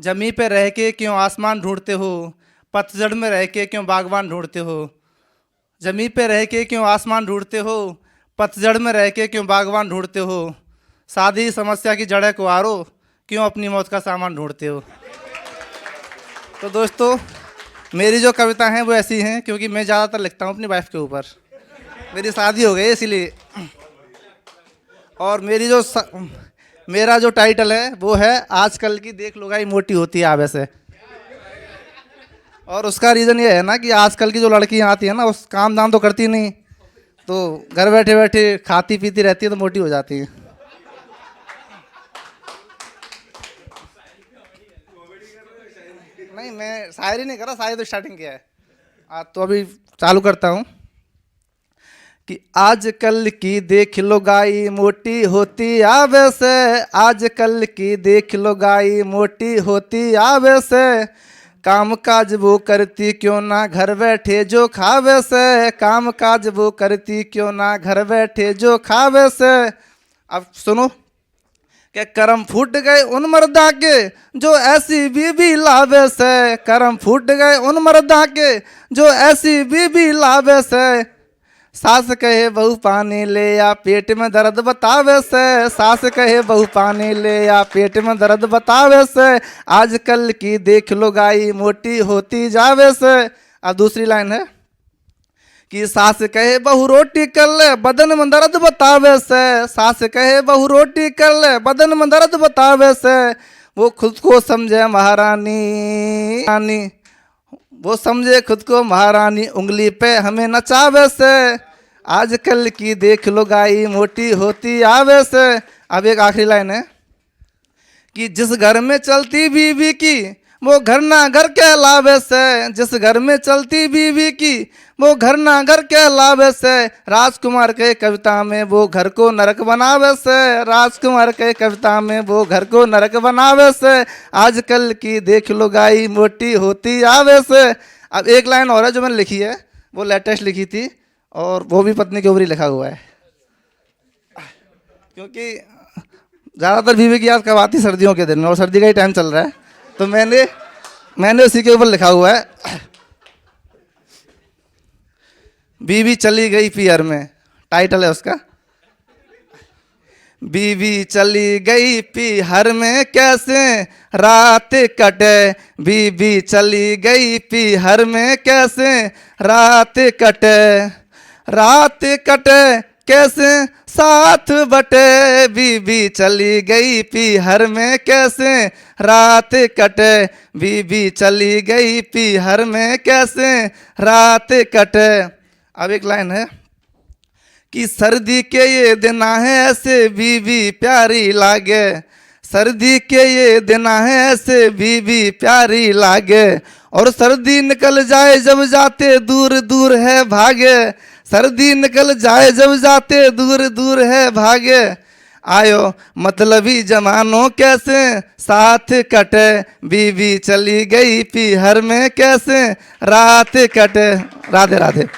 जमी पे रह के क्यों आसमान ढूंढते हो, पतझड़ में रह के क्यों बागवान ढूंढते हो। जमी पे रह के क्यों आसमान ढूंढते हो, पतझड़ में रह के क्यों बागवान ढूंढते हो। सादी समस्या की जड़ है कुआरो, क्यों अपनी मौत का सामान ढूंढते हो। तो दोस्तों, मेरी जो कविता हैं वो ऐसी हैं क्योंकि मैं ज़्यादातर लिखता हूँ अपनी वाइफ के ऊपर। मेरी शादी हो गई इसीलिए। और मेरा जो टाइटल है वो है आजकल की देख लुगाई मोटी होती है आवे से। और उसका रीज़न ये है ना कि आजकल की जो लड़कियाँ आती हैं ना, उस काम दाम तो करती नहीं, तो घर बैठे बैठे खाती पीती रहती है तो मोटी हो जाती है। नहीं, मैं शायरी नहीं कर रहा, शायरी तो स्टार्टिंग किया है। तो अभी चालू करता हूँ कि आजकल की देख लो गाई मोटी होती आवे से, आजकल की देख लो गाई मोटी होती आवे से। काम काज वो करती क्यों ना घर बैठे जो खावे से, काम काज वो करती क्यों ना घर बैठे जो खावे से। अब सुनो कि करम फूट गए उन मर्दा के जो ऐसी बीबी लावे से, करम फूट गए उन मर्दा के जो ऐसी बीबी लावे से। सास कहे बहू पानी ले या पेट में दर्द बतावे से, सास कहे बहू पानी ले या पेट में दर्द बतावे से। आजकल की देख लो गाई मोटी होती जावे से। अब दूसरी लाइन है कि सास कहे बहू रोटी कर ले बदन में दर्द बतावे से, सास कहे बहू रोटी कर ले बदन में दर्द बतावे से। वो खुद को समझे महारानी, वो समझे खुद को महारानी, उंगली पे हमें नचावे से। आजकल की देख लो गाई मोटी होती आवे से। अब एक आखिरी लाइन है कि जिस घर में चलती बीवी की वो घर ना घर कहलावे से, जिस घर में चलती बीवी की वो घर ना घर कहलावे से। राजकुमार के कविता में वो घर को नरक बनावे से, राजकुमार के कविता में वो घर को नरक बनावे से। आजकल की देख लो गाई मोटी होती आवे से। अब एक लाइन और है जो मैंने लिखी है, वो लेटेस्ट लिखी थी और वो भी पत्नी के ऊपर ही लिखा हुआ है, क्योंकि ज़्यादातर बीवी की याद कब आती, सर्दियों के दिन में, और सर्दी का ही टाइम चल रहा है, तो मैंने उसी के ऊपर लिखा हुआ है। बीवी चली गई पियर में, टाइटल है उसका। बीवी चली गई पिहर में कैसे रात कटे, बीवी चली गई पिहर में कैसे रात कटे, रात कटे कैसे साथ बटे। बीवी चली गई पिहर में कैसे रात कटे, बीवी चली गई पिहर में कैसे रात कटे। अब एक लाइन है कि सर्दी के ये दिन है ऐसे बीवी प्यारी लागे, सर्दी के ये दिन है ऐसे बीवी प्यारी लागे। और सर्दी निकल जाए जब जाते दूर दूर है भागे, सर्दी निकल जाए जब जाते दूर दूर है भागे। आयो मतलबी जमानों कैसे साथ कटे, बीवी चली गई पिहर में कैसे रात कटे। राधे राधे।